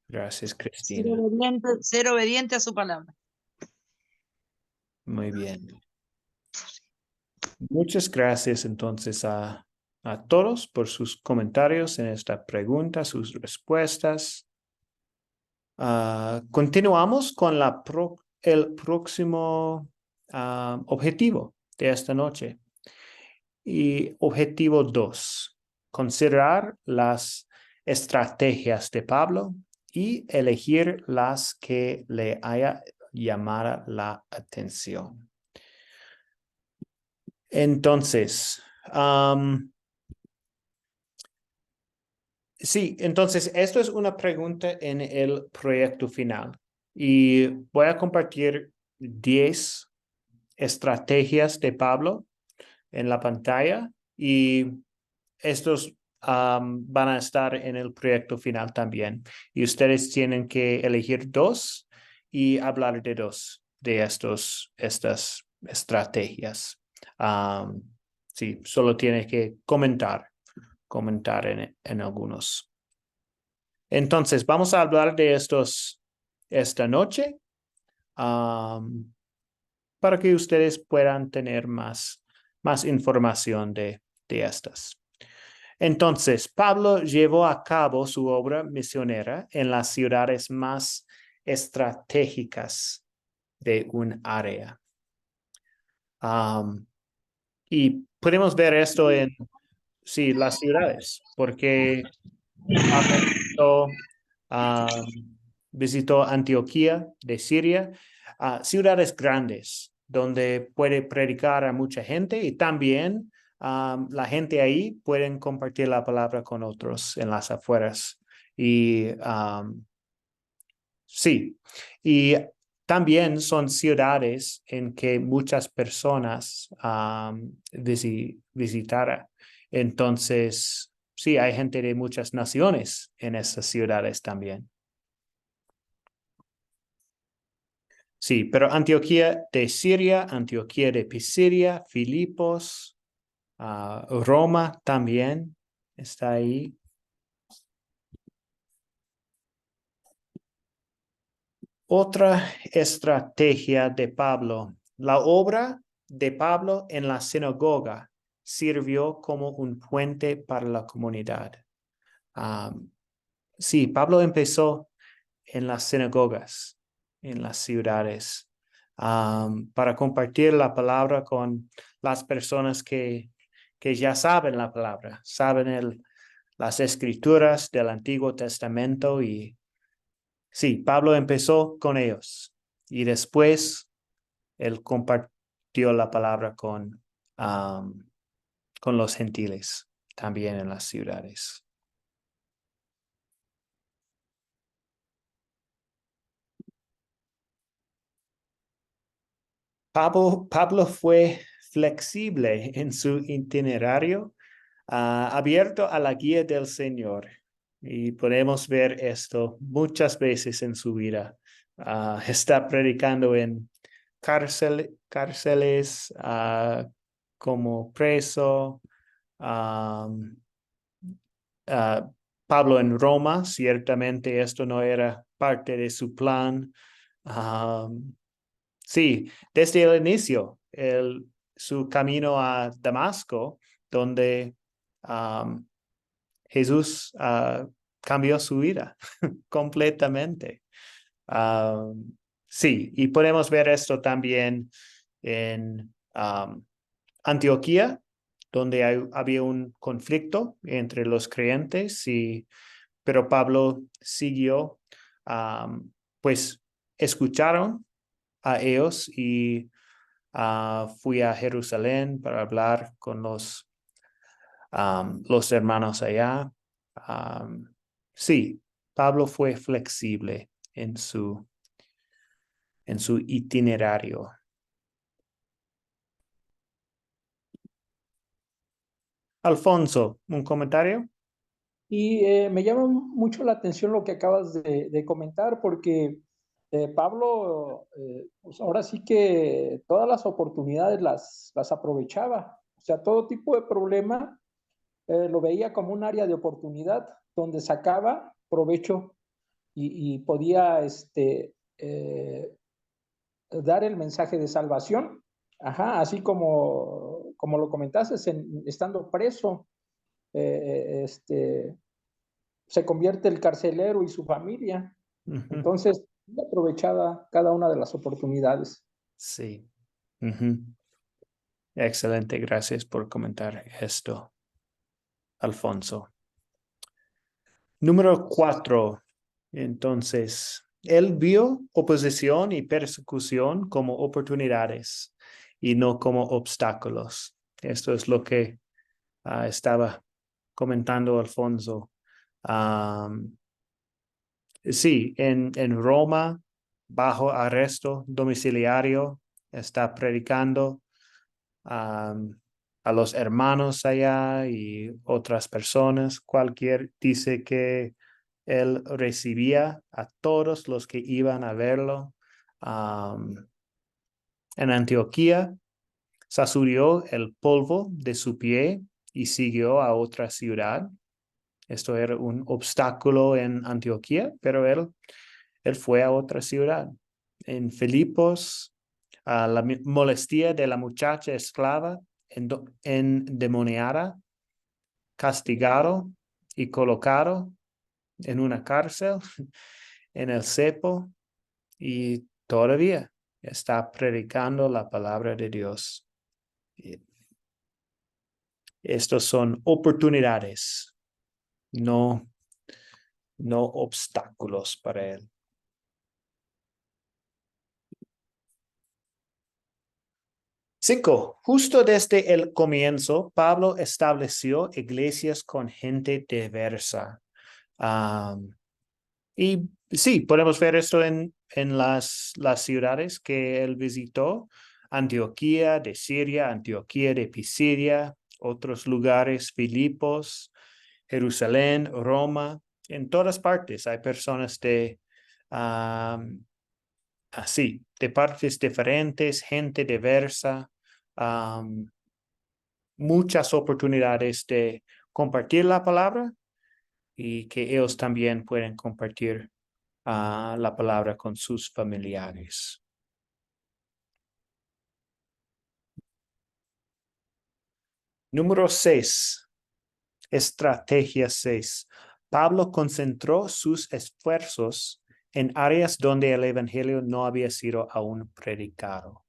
Gracias, Ser Cristina. obediente, ser obediente a su palabra. Muy bien. Muchas gracias entonces a todos por sus comentarios en esta pregunta, sus respuestas. Continuamos con el próximo objetivo de esta noche. Y objetivo 2, considerar las estrategias de Pablo y elegir las que le haya llamado la atención. Entonces, sí, entonces esto es una pregunta en el proyecto final y voy a compartir 10 estrategias de Pablo en la pantalla y estos van a estar en el proyecto final también. Y ustedes tienen que elegir 2 y hablar de 2 de estas estrategias. Sí, solo tiene que comentar en algunos. Entonces, vamos a hablar de estos esta noche para que ustedes puedan tener más información de estas. Entonces, Pablo llevó a cabo su obra misionera en las ciudades más estratégicas de un área. Y podemos ver esto en las ciudades, porque visitó Antioquía de Siria, ciudades grandes donde puede predicar a mucha gente y también la gente ahí pueden compartir la palabra con otros en las afueras. Y sí, y también son ciudades en que muchas personas visitaron. Entonces, sí, hay gente de muchas naciones en esas ciudades también. Sí, pero Antioquía de Siria, Antioquía de Pisidia, Filipos, Roma también está ahí. Otra estrategia de Pablo. La obra de Pablo en la sinagoga sirvió como un puente para la comunidad. Sí, Pablo empezó en las sinagogas, en las ciudades, para compartir la palabra con las personas que ya saben la palabra, saben las escrituras del Antiguo Testamento. Y sí, Pablo empezó con ellos y después él compartió la palabra con los gentiles también en las ciudades. Pablo fue flexible en su itinerario, abierto a la guía del Señor. Y podemos ver esto muchas veces en su vida. Está predicando en cárceles, como preso. Pablo en Roma, ciertamente esto no era parte de su plan. Sí, desde el inicio, su camino a Damasco, donde Jesús cambió su vida completamente. Sí, y podemos ver esto también en Antioquía, donde había un conflicto entre los creyentes, pero Pablo siguió, pues escucharon a ellos y fui a Jerusalén para hablar con los hermanos allá. Sí, Pablo fue flexible en su itinerario. Alfonso, ¿un comentario? Y me llama mucho la atención lo que acabas de comentar, porque Pablo, pues ahora sí que todas las oportunidades las aprovechaba. O sea, todo tipo de problema lo veía como un área de oportunidad donde sacaba provecho y podía dar el mensaje de salvación. Ajá, así como lo comentaste, estando preso, se convierte el carcelero y su familia. Entonces, aprovechaba cada una de las oportunidades. Sí. Excelente, gracias por comentar esto, Alfonso. Número 4. Entonces, él vio oposición y persecución como oportunidades y no como obstáculos. Esto es lo que estaba comentando Alfonso. Sí, en Roma, bajo arresto domiciliario, está predicando a los hermanos allá y otras personas. Dice que él recibía a todos los que iban a verlo. En Antioquía, sacudió el polvo de su pie y siguió a otra ciudad. Esto era un obstáculo en Antioquía, pero él fue a otra ciudad. En Filipos, la molestia de la muchacha esclava endemoniada, castigado y colocado en una cárcel, en el cepo, y todavía está predicando la palabra de Dios. Estos son oportunidades, no obstáculos para él. 5. Justo desde el comienzo, Pablo estableció iglesias con gente diversa. Y sí, podemos ver esto en las ciudades que él visitó: Antioquía de Siria, Antioquía de Pisidia, otros lugares, Filipos, Jerusalén, Roma. En todas partes hay personas de partes diferentes, gente diversa, muchas oportunidades de compartir la palabra y que ellos también pueden compartir la palabra con sus familiares. Número 6. Estrategia 6. Pablo concentró sus esfuerzos en áreas donde el evangelio no había sido aún predicado.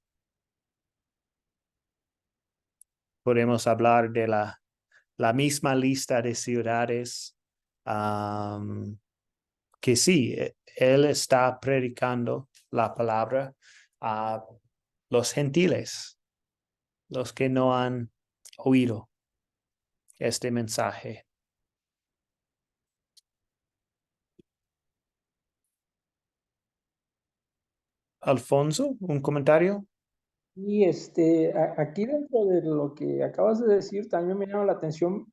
Podemos hablar de la misma lista de ciudades que sí, él está predicando la palabra a los gentiles, los que no han oído este mensaje. Alfonso, ¿un comentario? Y aquí dentro de lo que acabas de decir, también me llama la atención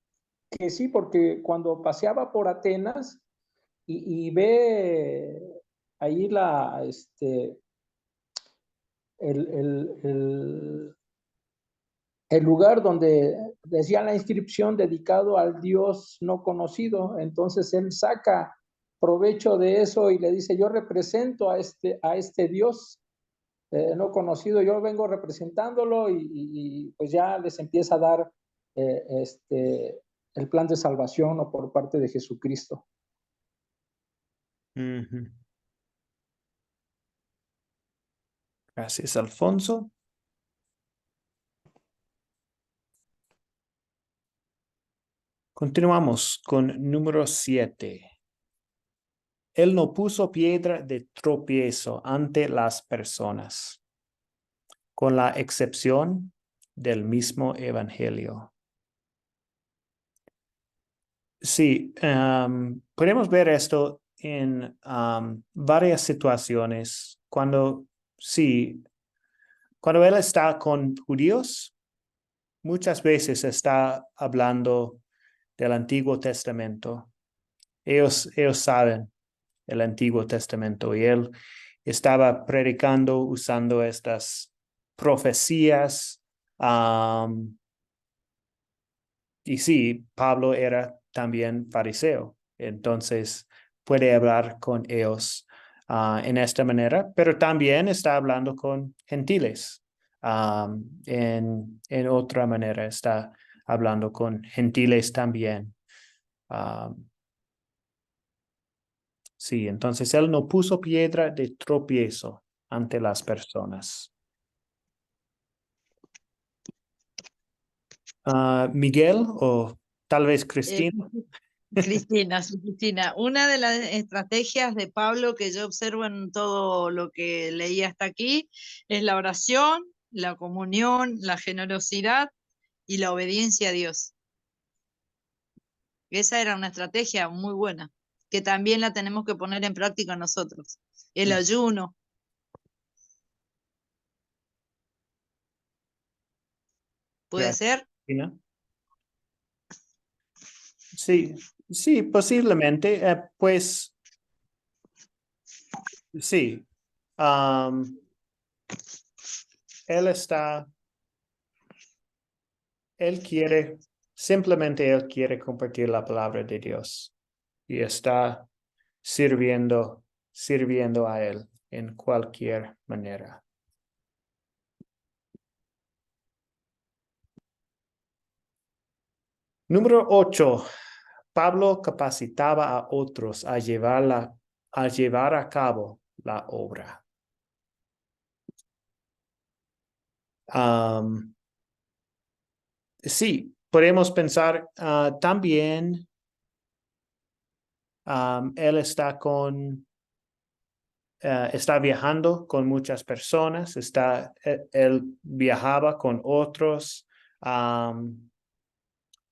que sí, porque cuando paseaba por Atenas y ve ahí el lugar donde decía la inscripción dedicado al Dios no conocido, entonces él saca provecho de eso y le dice, yo represento a este Dios no conocido, yo vengo representándolo y pues ya les empieza a dar el plan de salvación o por parte de Jesucristo. Uh-huh. Gracias, Alfonso. Continuamos con número 7. Él no puso piedra de tropiezo ante las personas, con la excepción del mismo evangelio. Sí, podemos ver esto en varias situaciones. Cuando él está con judíos, muchas veces está hablando del Antiguo Testamento. Ellos saben el Antiguo Testamento y él estaba predicando usando estas profecías. Y sí, Pablo era también fariseo, entonces puede hablar con ellos en esta manera, pero también está hablando con gentiles. En otra manera está hablando con gentiles también. Sí, entonces él no puso piedra de tropiezo ante las personas. Miguel o tal vez Cristina. Cristina, una de las estrategias de Pablo que yo observo en todo lo que leí hasta aquí es la oración, la comunión, la generosidad y la obediencia a Dios. Esa era una estrategia muy buena, que también la tenemos que poner en práctica nosotros. El ayuno. ¿Puede ser? Cristina. Sí, posiblemente. Pues sí. Él quiere compartir la palabra de Dios y está sirviendo a Él en cualquier manera. Número 8. Pablo capacitaba a otros a llevar a cabo la obra. Sí, podemos pensar también él está viajando con muchas personas, él viajaba con otros,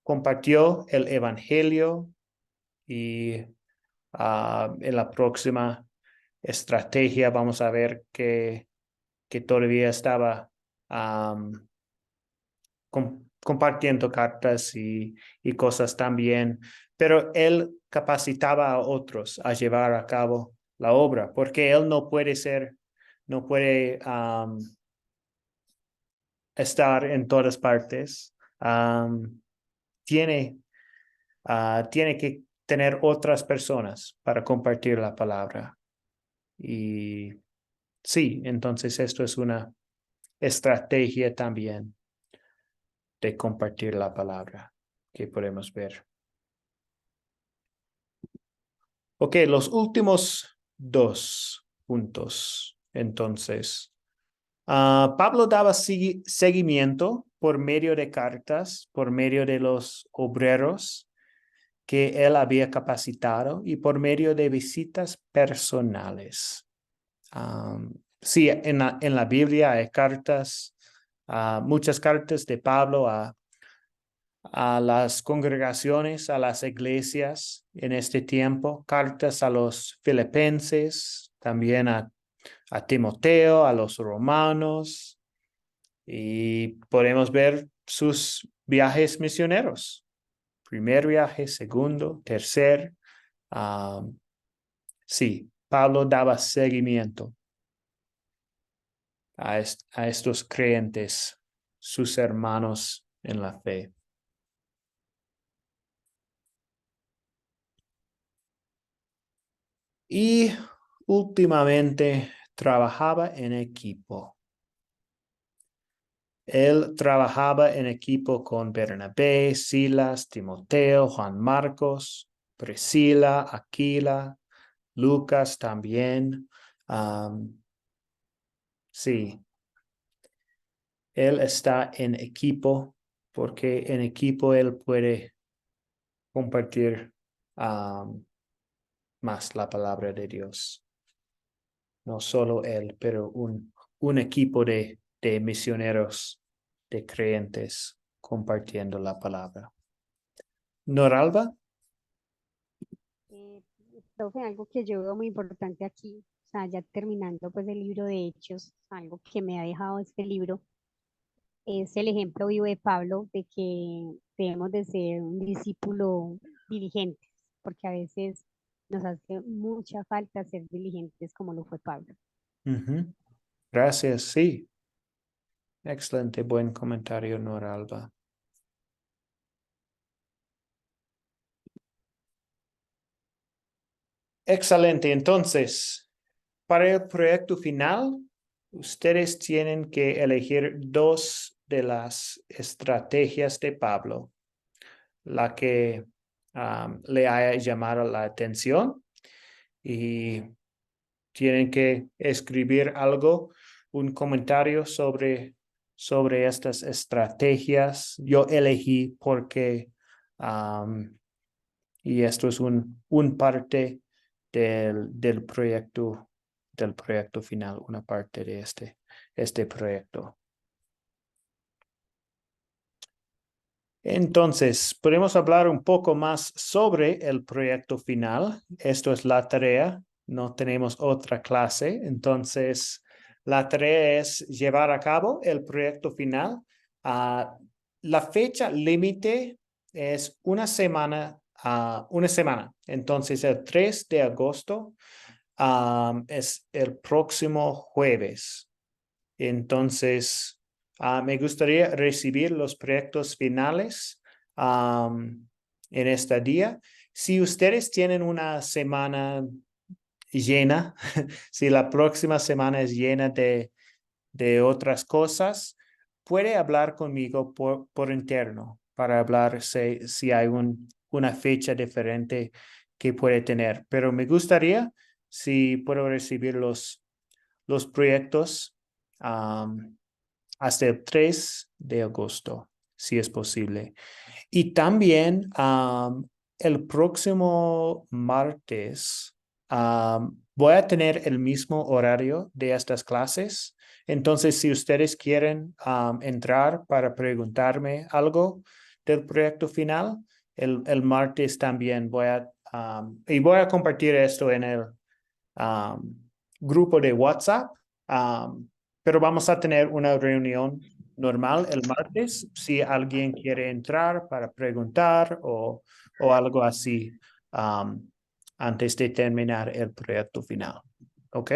compartió el evangelio y en la próxima estrategia vamos a ver que todavía estaba compartiendo cartas y cosas también, pero él capacitaba a otros a llevar a cabo la obra, porque él no puede estar en todas partes. Tiene que tener otras personas para compartir la palabra. Y sí, entonces esto es una estrategia también de compartir la palabra que podemos ver. Ok, los últimos 2 puntos. Entonces, Pablo daba seguimiento por medio de cartas, por medio de los obreros que él había capacitado y por medio de visitas personales. Sí, en la Biblia hay cartas, muchas cartas de Pablo a las congregaciones, a las iglesias en este tiempo, cartas a los filipenses, también a Timoteo, a los romanos, y podemos ver sus viajes misioneros. Primer viaje, segundo, tercer. Sí, Pablo daba seguimiento a estos creyentes, sus hermanos en la fe. Y últimamente trabajaba en equipo. Él trabajaba en equipo con Bernabé, Silas, Timoteo, Juan Marcos, Priscila, Aquila, Lucas también. Sí, él está en equipo porque en equipo él puede compartir más la palabra de Dios. No solo él, pero un equipo de misioneros, de creyentes compartiendo la palabra. Noralba. Esto fue algo que yo veo muy importante aquí, o sea, ya terminando pues el libro de Hechos, algo que me ha dejado este libro, es el ejemplo vivo de Pablo de que debemos de ser un discípulo diligentes, porque a veces nos hace mucha falta ser diligentes como lo fue Pablo. Gracias, sí. Excelente, buen comentario, Noralba. Excelente, entonces, para el proyecto final, ustedes tienen que elegir 2 de las estrategias de Pablo, la que le haya llamado la atención, y tienen que escribir algo, un comentario sobre estas estrategias. Yo elegí porque, y esto es un parte del proyecto final, una parte de este proyecto. Entonces, podemos hablar un poco más sobre el proyecto final. Esto es la tarea, no tenemos otra clase. Entonces, la tarea es llevar a cabo el proyecto final. La fecha límite es una semana. Entonces, el 3 de agosto es el próximo jueves. Entonces, me gustaría recibir los proyectos finales en este día. Si ustedes tienen una semana llena, si la próxima semana es llena de otras cosas, puede hablar conmigo por interno para hablar si hay una fecha diferente que puede tener. Pero me gustaría si puedo recibir los proyectos hasta el 3 de agosto, si es posible. Y también el próximo martes voy a tener el mismo horario de estas clases. Entonces, si ustedes quieren entrar para preguntarme algo del proyecto final, el martes también voy a compartir esto en el grupo de WhatsApp. Pero vamos a tener una reunión normal el martes si alguien quiere entrar para preguntar o algo así antes de terminar el proyecto final. ¿Ok?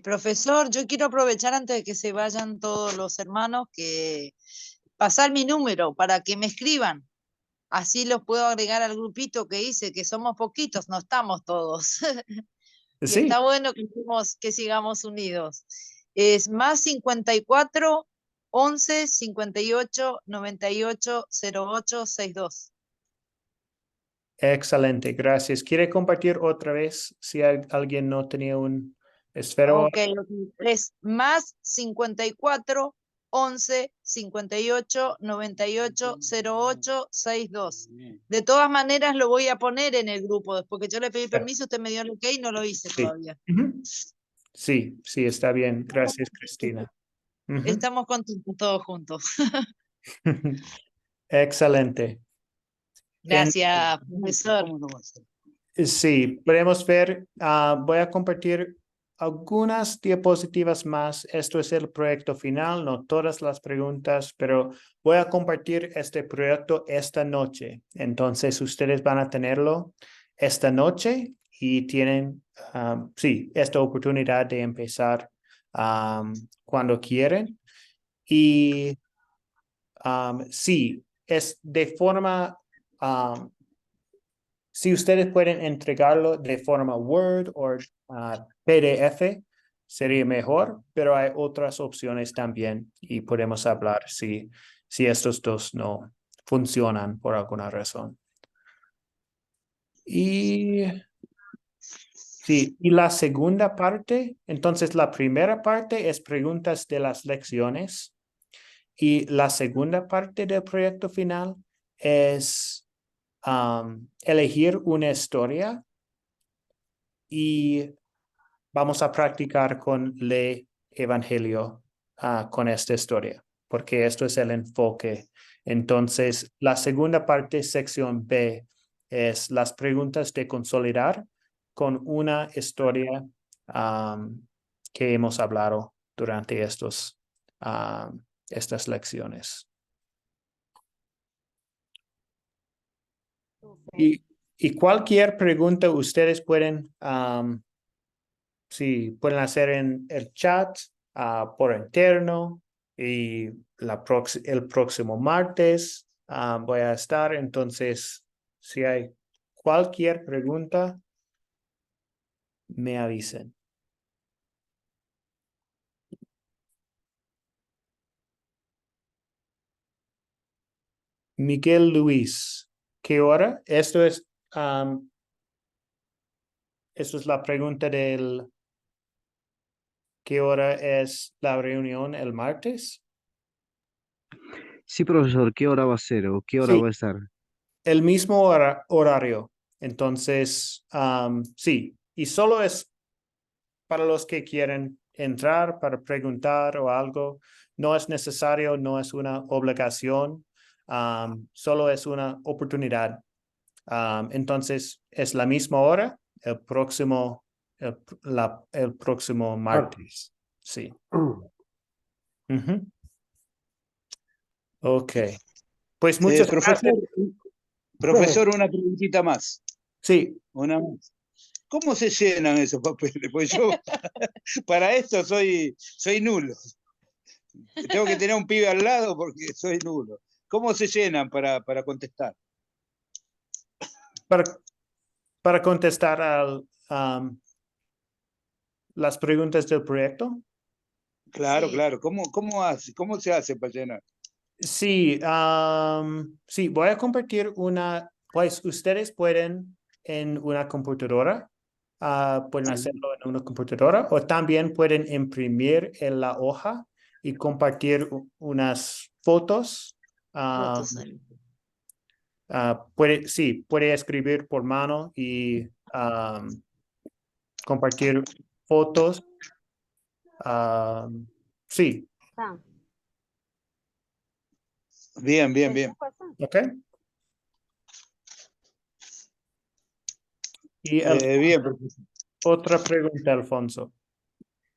Profesor, yo quiero aprovechar antes de que se vayan todos los hermanos que pasar mi número para que me escriban. Así los puedo agregar al grupito que hice, que somos poquitos, no estamos todos. Y Sí, está bueno que sigamos unidos. Es más 54 11 58 98 08 62. excelente, gracias. ¿Quiere compartir otra vez si alguien no tenía un esfero? Ok, es más 54 11 58 98 08 62. De todas maneras lo voy a poner en el grupo después que yo le pedí permiso, usted me dio el ok y no lo hice Sí. todavía. Ujú. Sí, sí, está bien. Gracias, Cristina. Ujú. Estamos contentos todos juntos. Excelente. Gracias, profesor. ¿Cómo no va a ser? Sí, podemos ver, voy a compartir algunas diapositivas más. Esto es el proyecto final, no todas las preguntas, pero voy a compartir este proyecto esta noche. Entonces, ustedes van a tenerlo esta noche y tienen, sí, esta oportunidad de empezar cuando quieren. Y sí, es de forma... si ustedes pueden entregarlo de forma Word o PDF, sería mejor, pero hay otras opciones también y podemos hablar si estos dos no funcionan por alguna razón. Y sí, y la segunda parte, entonces la primera parte es preguntas de las lecciones y la segunda parte del proyecto final es elegir una historia y vamos a practicar con el Evangelio con esta historia, porque esto es el enfoque. Entonces, la segunda parte, sección B, es las preguntas de consolidar con una historia que hemos hablado durante estas lecciones. Súper. Y cualquier pregunta ustedes pueden sí, pueden hacer en el chat por interno y el próximo martes voy a estar. Entonces, si hay cualquier pregunta, me avisen. Miguel Luis, ¿qué hora? Esto es la pregunta del ¿qué hora es la reunión el martes? Sí, profesor, ¿qué hora va a ser o qué hora Sí, va a estar? el mismo horario. Entonces, sí, y solo es para los que quieren entrar para preguntar o algo. No es necesario, no es una obligación, solo es una oportunidad. Entonces, es la misma hora, el próximo martes. Sí. Ujú. Ok. Pues muchas Profesor, gracias. profesor, una preguntita más. Sí, Una más. ¿Cómo se llenan esos papeles? Pues yo para esto soy nulo. Tengo que tener un pibe al lado porque soy nulo. ¿Cómo se llenan para contestar? para contestar las preguntas del proyecto. Claro, Sí. claro. ¿Cómo se hace para llenar? Sí, sí, voy a compartir pues ustedes pueden en una computadora, pueden hacerlo en una computadora o también pueden imprimir en la hoja y compartir unas fotos. Fotos. Puede escribir por mano y compartir fotos. Sí, Ah, Bien, bien, ¿esta bien. cosa? ok. Y Bien, profesor. otra pregunta, Alfonso.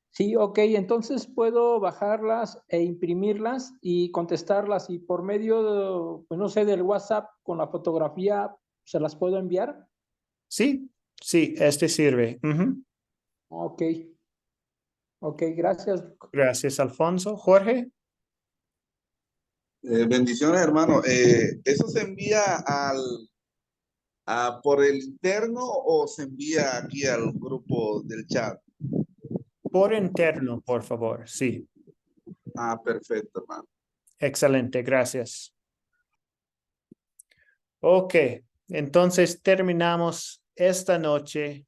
Sí, ok, entonces puedo bajarlas e imprimirlas y contestarlas y por medio, pues no sé, del WhatsApp con la fotografía, ¿se las puedo enviar? Sí, sí, este sirve. Ujú. Ok, ok, gracias. Gracias, Alfonso. Jorge. Bendiciones, hermano. ¿Eso se envía por el interno o se envía aquí al grupo del chat? Por interno, por favor. Sí, Ah, perfecto, hermano. excelente, gracias. Ok, entonces terminamos esta noche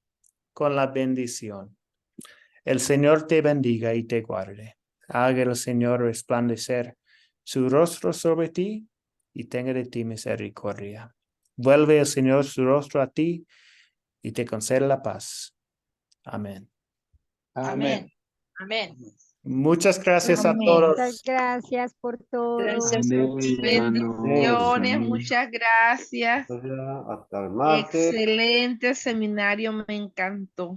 con la bendición. El Señor te bendiga y te guarde. Haga el Señor resplandecer su rostro sobre ti y tenga de ti misericordia. Vuelve el Señor su rostro a ti y te conceda la paz. Amén. Amén. Amén. Muchas gracias a Amén. todos. Muchas gracias por todo. Gracias a Amén, ustedes. hermanos. Bendiciones, Amén. muchas gracias. Hasta el martes. Excelente seminario, me encantó.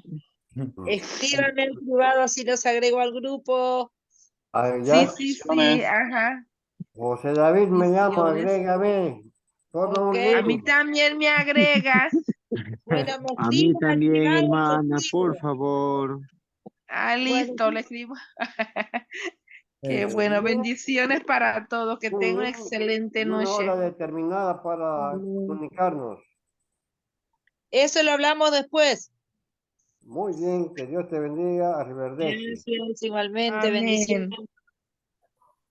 Escríbanme en privado si los agrego al grupo. Ah, Sí, ya, sí, ajá. José David me llama, Bendiciones. agrégame. Toma Ok. un A mí link. también me agregas. Bueno, me A mí escriben al también, privado, hermana, les por escribo. favor. Ah, Bueno, listo, le escribo. Qué bueno, bendiciones para todos, que tengan una excelente Y una hora noche. determinada para comunicarnos. eso lo hablamos después. Muy bien, que Dios te bendiga. Arrivederci. Gracias, igualmente, Amén. bendiciones.